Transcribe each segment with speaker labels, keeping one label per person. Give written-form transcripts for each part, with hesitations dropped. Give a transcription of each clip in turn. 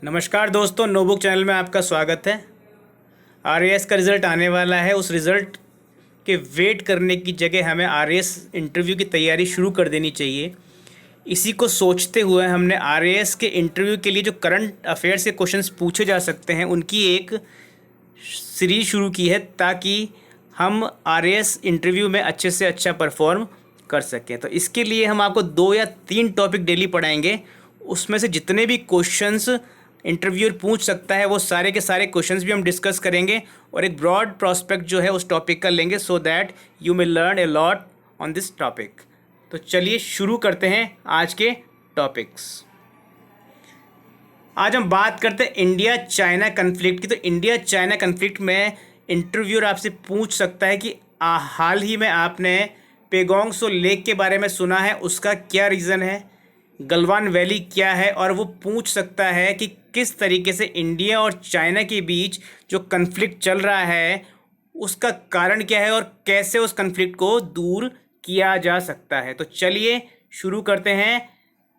Speaker 1: नमस्कार दोस्तों, notebook channel में आपका स्वागत है। आरएएस का रिज़ल्ट आने वाला है। उस रिज़ल्ट के वेट करने की जगह हमें आरएएस इंटरव्यू की तैयारी शुरू कर देनी चाहिए। इसी को सोचते हुए हमने आरएएस के इंटरव्यू के लिए जो करंट अफेयर्स के क्वेश्चंस पूछे जा सकते हैं उनकी एक सीरीज शुरू की है, ताकि हम आरएएस इंटरव्यू में अच्छे से अच्छा परफॉर्म कर सकें। तो इसके लिए हम आपको 2 या 3 टॉपिक डेली पढ़ाएंगे। उसमें से जितने भी क्वेश्चंस इंटरव्यूअर पूछ सकता है वो सारे के सारे क्वेश्चंस भी हम डिस्कस करेंगे और एक ब्रॉड प्रोस्पेक्ट जो है उस टॉपिक का लेंगे, so that you may learn a lot on this topic. तो चलिए शुरू करते हैं आज के टॉपिक्स। आज हम बात करते हैं इंडिया चाइना कन्फ्लिक्ट की। तो इंडिया चाइना कन्फ्लिक्ट में इंटरव्यूअर आपसे पूछ सकता है कि हाल ही में आपने पेगोंग सो लेक के बारे में सुना है, उसका क्या रीज़न है, गलवान वैली क्या है, और वो पूछ सकता है कि किस तरीके से इंडिया और चाइना के बीच जो कन्फ्लिक्ट चल रहा है उसका कारण क्या है और कैसे उस कन्फ्लिक्ट को दूर किया जा सकता है। तो चलिए शुरू करते हैं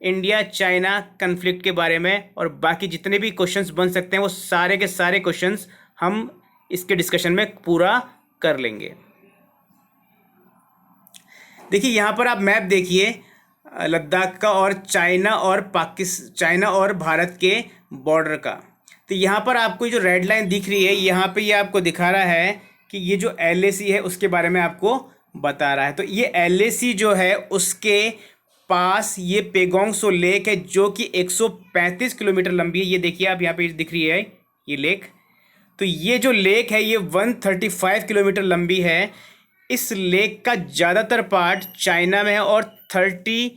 Speaker 1: इंडिया चाइना कन्फ्लिक्ट के बारे में, और बाकी जितने भी क्वेश्चंस बन सकते हैं वो सारे के सारे क्वेश्चंस हम इसके डिस्कशन में पूरा कर लेंगे। देखिए यहाँ पर आप मैप देखिए लद्दाख का और चाइना और भारत के बॉर्डर का। तो यहाँ पर आपको जो रेड लाइन दिख रही है, यहाँ पे ये आपको दिखा रहा है कि ये जो LAC है उसके बारे में आपको बता रहा है। तो ये LAC जो है उसके पास ये पेगोंग सो लेक है जो कि 135 किलोमीटर लंबी है। ये देखिए आप, यहाँ पे दिख रही है ये लेक। तो ये जो लेक है ये 135 किलोमीटर लंबी है। इस लेक का ज़्यादातर पार्ट चाइना में है और 35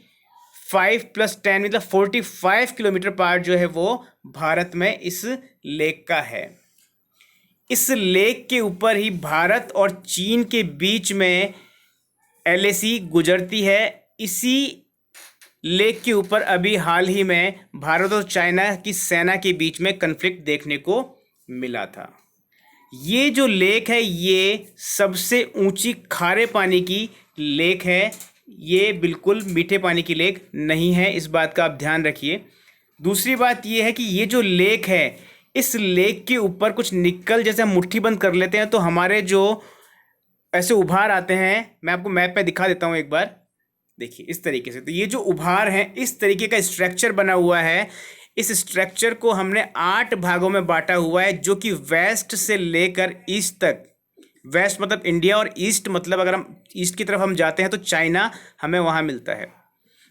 Speaker 1: + 10 मतलब 45 किलोमीटर पार्ट जो है वो भारत में इस लेक का है। इस लेक के ऊपर ही भारत और चीन के बीच में LAC गुजरती है। इसी लेक के ऊपर अभी हाल ही में भारत और चाइना की सेना के बीच में कन्फ्लिक्ट देखने को मिला था। ये जो लेक है ये सबसे ऊंची खारे पानी की लेक है, ये बिल्कुल मीठे पानी की लेक नहीं है, इस बात का आप ध्यान रखिए। दूसरी बात ये है कि ये जो लेक है, इस लेक के ऊपर कुछ निकल जैसे हम मुट्ठी बंद कर लेते हैं तो हमारे जो ऐसे उभार आते हैं, मैं आपको मैप पे दिखा देता हूँ एक बार, देखिए इस तरीके से। तो ये जो उभार हैं इस तरीके का स्ट्रक्चर बना हुआ है। इस स्ट्रक्चर को हमने 8 भागों में बांटा हुआ है, जो कि वेस्ट से लेकर ईस्ट तक। वेस्ट मतलब इंडिया और ईस्ट मतलब अगर हम ईस्ट की तरफ हम जाते हैं तो चाइना हमें वहाँ मिलता है।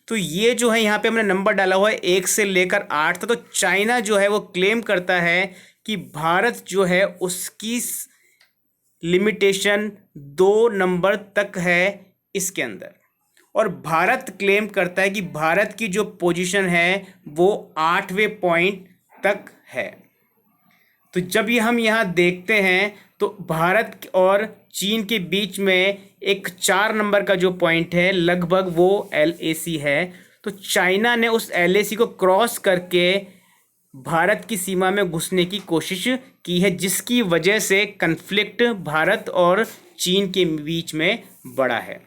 Speaker 1: तो ये जो है यहाँ पे हमने नंबर डाला हुआ है 1 से लेकर 8 तक। तो चाइना जो है वो क्लेम करता है कि भारत जो है उसकी लिमिटेशन 2 नंबर तक है इसके अंदर, और भारत क्लेम करता है कि भारत की जो पोजीशन है वो 8वें पॉइंट तक है। तो जब ये हम यहाँ देखते हैं तो भारत और चीन के बीच में एक 4 नंबर का जो पॉइंट है लगभग वो LAC है। तो चाइना ने उस LAC को क्रॉस करके भारत की सीमा में घुसने की कोशिश की है, जिसकी वजह से कन्फ्लिक्ट भारत और चीन के बीच में बढ़ा है।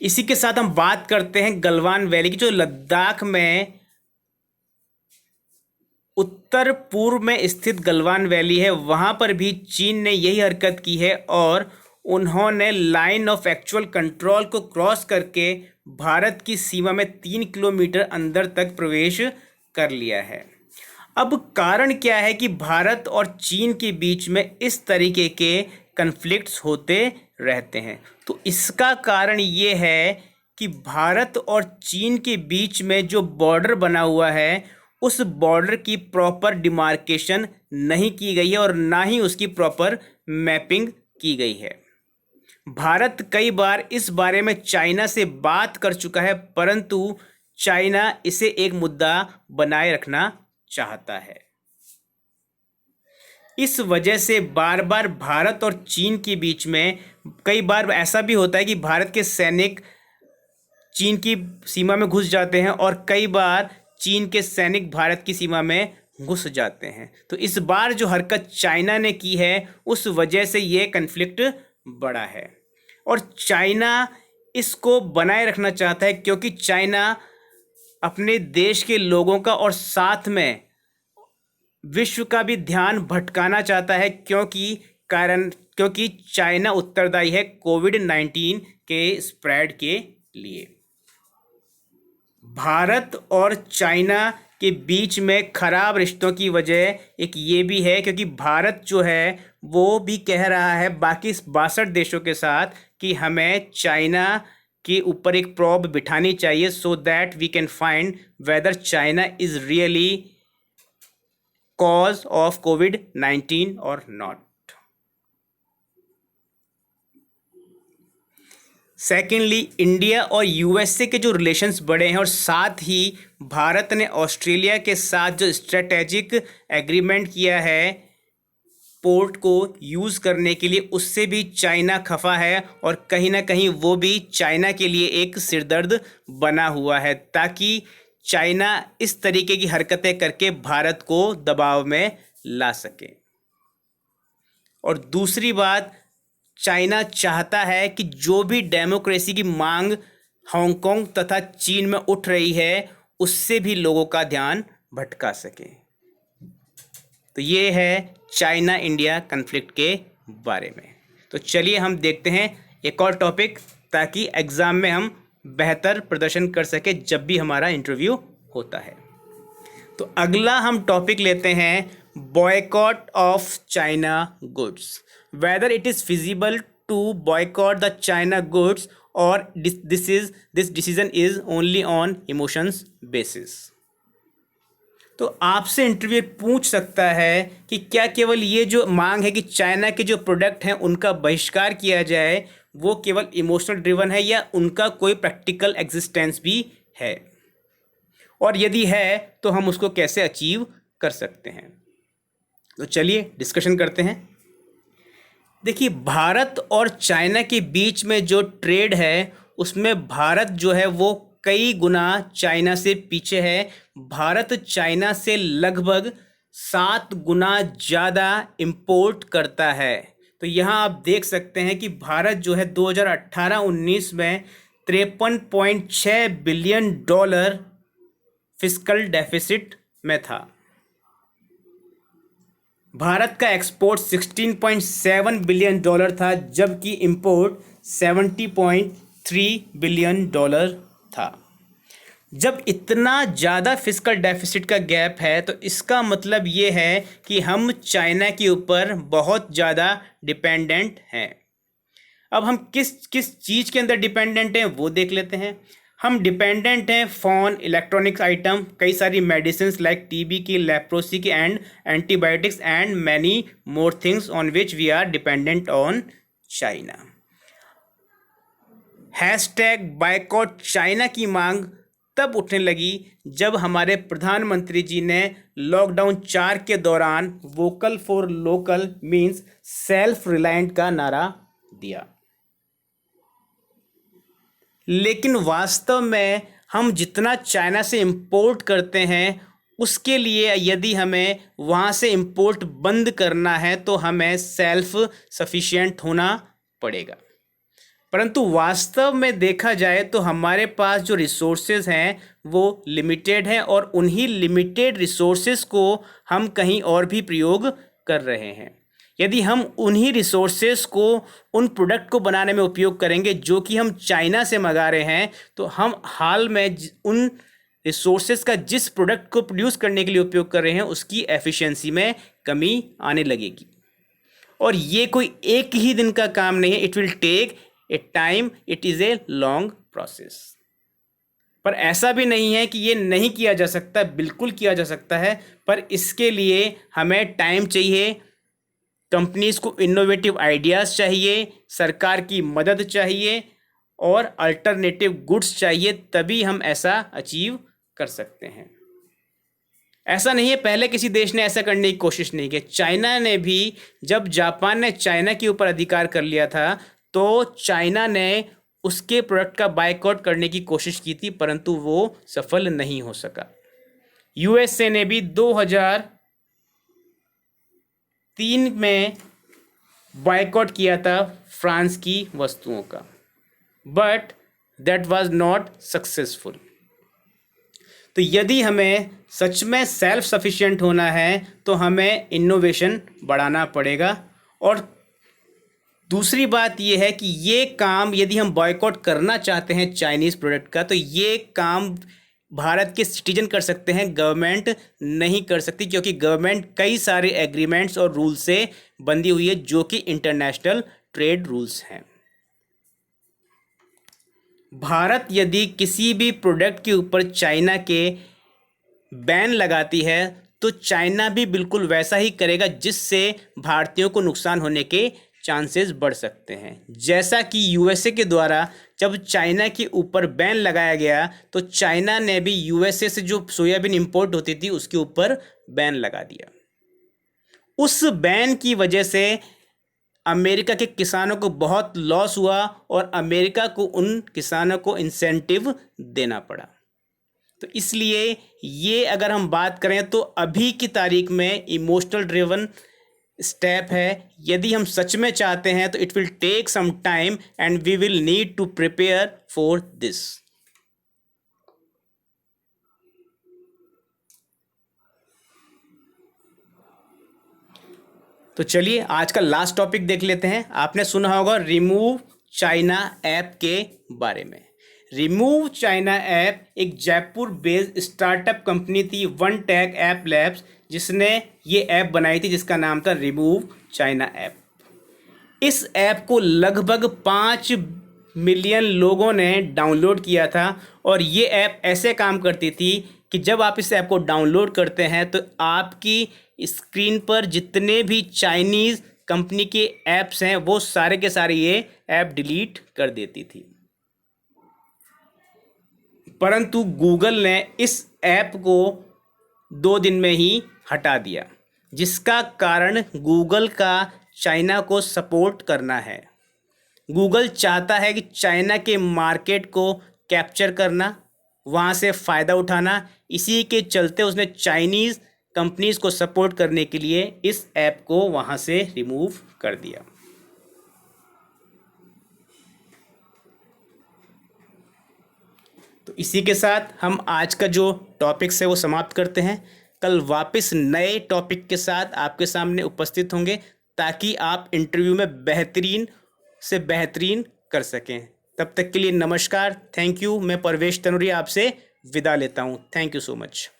Speaker 1: इसी के साथ हम बात करते हैं गलवान वैली की, जो लद्दाख में उत्तर पूर्व में स्थित गलवान वैली है। वहाँ पर भी चीन ने यही हरकत की है और उन्होंने लाइन ऑफ एक्चुअल कंट्रोल को क्रॉस करके भारत की सीमा में 3 किलोमीटर अंदर तक प्रवेश कर लिया है। अब कारण क्या है कि भारत और चीन के बीच में इस तरीके के कन्फ्लिक्ट्स होते रहते हैं? तो इसका कारण ये है कि भारत और चीन के बीच में जो बॉर्डर बना हुआ है उस बॉर्डर की प्रॉपर डिमार्केशन नहीं की गई है और ना ही उसकी प्रॉपर मैपिंग की गई है। भारत कई बार इस बारे में चाइना से बात कर चुका है, परंतु चाइना इसे एक मुद्दा बनाए रखना चाहता है। इस वजह से बार बार भारत और चीन के बीच में कई बार ऐसा भी होता है कि भारत के सैनिक चीन की सीमा में घुस जाते हैं और कई बार चीन के सैनिक भारत की सीमा में घुस जाते हैं। तो इस बार जो हरकत चाइना ने की है उस वजह से ये कन्फ्लिक्ट बढ़ा है और चाइना इसको बनाए रखना चाहता है, क्योंकि चाइना अपने देश के लोगों का और साथ में विश्व का भी ध्यान भटकाना चाहता है, क्योंकि चाइना उत्तरदायी है कोविड-19 के स्प्रेड के लिए। भारत और चाइना के बीच में खराब रिश्तों की वजह एक ये भी है, क्योंकि भारत जो है वो भी कह रहा है बाकी 62 देशों के साथ कि हमें चाइना के ऊपर एक प्रॉब बिठानी चाहिए, so that we can find whether China is really cause of कोविड-19 और नॉट। सेकेंडली, इंडिया और यूएसए के जो रिलेशंस बढ़े हैं और साथ ही भारत ने ऑस्ट्रेलिया के साथ जो स्ट्रेटेजिक एग्रीमेंट किया है पोर्ट को यूज़ करने के लिए, उससे भी चाइना खफा है और कहीं ना कहीं वो भी चाइना के लिए एक सिरदर्द बना हुआ है, ताकि चाइना इस तरीके की हरकतें करके भारत को दबाव में ला सके। और दूसरी बात, चाइना चाहता है कि जो भी डेमोक्रेसी की मांग हांगकांग तथा चीन में उठ रही है उससे भी लोगों का ध्यान भटका सके। तो ये है चाइना इंडिया कन्फ्लिक्ट के बारे में। तो चलिए हम देखते हैं एक और टॉपिक, ताकि एग्ज़ाम में हम बेहतर प्रदर्शन कर सके जब भी हमारा इंटरव्यू होता है। तो अगला हम टॉपिक लेते हैं boycott of China goods, whether it is feasible to boycott the China goods or this decision is only on emotions basis. तो आपसे इंटरव्यू पूछ सकता है कि क्या केवल ये जो मांग है कि चाइना के जो प्रोडक्ट हैं उनका बहिष्कार किया जाए वो केवल इमोशनल ड्रिवन है, या उनका कोई प्रैक्टिकल एग्जिस्टेंस भी है, और यदि है तो हम उसको कैसे अचीव कर सकते हैं। तो चलिए डिस्कशन करते हैं। देखिए, भारत और चाइना के बीच में जो ट्रेड है उसमें भारत जो है वो कई गुना चाइना से पीछे है। भारत चाइना से लगभग 7 गुना ज़्यादा इंपोर्ट करता है। तो यहाँ आप देख सकते हैं कि भारत जो है 2018-19 में $53.6 बिलियन फिस्कल डेफिसिट में था। भारत का एक्सपोर्ट $16.7 बिलियन था, जबकि इंपोर्ट $70.3 बिलियन था। जब इतना ज़्यादा फिस्कल डेफिसिट का गैप है तो इसका मतलब ये है कि हम चाइना के ऊपर बहुत ज़्यादा डिपेंडेंट हैं। अब हम किस किस चीज़ के अंदर डिपेंडेंट हैं वो देख लेते हैं। हम डिपेंडेंट हैं फ़ोन, इलेक्ट्रॉनिक्स आइटम, कई सारी मेडिसिन लाइक टीबी की, लेप्रोसी की and antibiotics and many more things on which we are dependent on China. Hashtag boycott China की मांग तब उठने लगी जब हमारे प्रधानमंत्री जी ने लॉकडाउन 4 के दौरान vocal for local means self reliant का नारा दिया। लेकिन वास्तव में हम जितना चाइना से इंपोर्ट करते हैं उसके लिए यदि हमें वहाँ से इंपोर्ट बंद करना है तो हमें सेल्फ सफिशिएंट होना पड़ेगा। परंतु वास्तव में देखा जाए तो हमारे पास जो रिसोर्सेज हैं वो लिमिटेड हैं, और उन्हीं लिमिटेड रिसोर्सेज को हम कहीं और भी प्रयोग कर रहे हैं। यदि हम उन्हीं रिसोर्सेज को उन प्रोडक्ट को बनाने में उपयोग करेंगे जो कि हम चाइना से मंगा रहे हैं, तो हम हाल में उन रिसोर्सेज का जिस प्रोडक्ट को प्रोड्यूस करने के लिए उपयोग कर रहे हैं उसकी एफिशिएंसी में कमी आने लगेगी। और ये कोई एक ही दिन का काम नहीं है, it will take a time, it is a long process. पर ऐसा भी नहीं है कि ये नहीं किया जा सकता, बिल्कुल किया जा सकता है, पर इसके लिए हमें टाइम चाहिए, कंपनीज को इनोवेटिव आइडियाज़ चाहिए, सरकार की मदद चाहिए और अल्टरनेटिव गुड्स चाहिए, तभी हम ऐसा अचीव कर सकते हैं। ऐसा नहीं है पहले किसी देश ने ऐसा करने की कोशिश नहीं की। चाइना ने भी, जब जापान ने चाइना के ऊपर अधिकार कर लिया था तो चाइना ने उसके प्रोडक्ट का बायकॉट करने की कोशिश की थी, परंतु वो सफल नहीं हो सका। यूएसए ने भी 2003 में बायकॉट किया था फ्रांस की वस्तुओं का, but that was not successful. तो यदि हमें सच में सेल्फ सफिशिएंट होना है तो हमें इनोवेशन बढ़ाना पड़ेगा। और दूसरी बात यह है कि ये काम यदि हम बॉयकॉट करना चाहते हैं चाइनीज़ प्रोडक्ट का, तो ये काम भारत के सिटीजन कर सकते हैं, गवर्नमेंट नहीं कर सकती, क्योंकि गवर्नमेंट कई सारे एग्रीमेंट्स और रूल से बंधी हुई है जो कि इंटरनेशनल ट्रेड रूल्स हैं। भारत यदि किसी भी प्रोडक्ट के ऊपर चाइना के बैन लगाती है तो चाइना भी बिल्कुल वैसा ही करेगा, जिससे भारतीयों को नुकसान होने के चांसेस बढ़ सकते हैं। जैसा कि यूएसए के द्वारा जब चाइना के ऊपर बैन लगाया गया तो चाइना ने भी यूएसए से जो सोयाबीन इंपोर्ट होती थी उसके ऊपर बैन लगा दिया। उस बैन की वजह से अमेरिका के किसानों को बहुत लॉस हुआ और अमेरिका को उन किसानों को इंसेंटिव देना पड़ा। तो इसलिए ये अगर हम बात करें तो अभी की तारीख में इमोशनल ड्रिवन स्टेप है। यदि हम सच में चाहते हैं तो it will take some time and we will need to prepare for this. तो चलिए आज का लास्ट टॉपिक देख लेते हैं। आपने सुना होगा रिमूव चाइना ऐप के बारे में। रिमूव चाइना ऐप एक जयपुर बेस्ड स्टार्टअप कंपनी थी, वन टैग ऐप लैब्स, जिसने ये ऐप बनाई थी जिसका नाम था रिमूव चाइना ऐप। इस ऐप को लगभग 5 मिलियन लोगों ने डाउनलोड किया था और ये ऐप ऐसे काम करती थी कि जब आप इस ऐप को डाउनलोड करते हैं तो आपकी स्क्रीन पर जितने भी चाइनीज़ कंपनी के ऐप्स हैं वो सारे के सारे ये ऐप डिलीट कर देती थी। परंतु गूगल ने इस ऐप को 2 दिन में ही हटा दिया, जिसका कारण गूगल का चाइना को सपोर्ट करना है। गूगल चाहता है कि चाइना के मार्केट को कैप्चर करना, वहाँ से फ़ायदा उठाना। इसी के चलते उसने चाइनीज़ कंपनीज़ को सपोर्ट करने के लिए इस ऐप को वहाँ से रिमूव कर दिया। तो इसी के साथ हम आज का जो टॉपिक्स है वो समाप्त करते हैं। कल वापस नए टॉपिक के साथ आपके सामने उपस्थित होंगे ताकि आप इंटरव्यू में बेहतरीन से बेहतरीन कर सकें। तब तक के लिए नमस्कार, थैंक यू। मैं परवेश तनूरी आपसे विदा लेता हूँ। Thank you so much.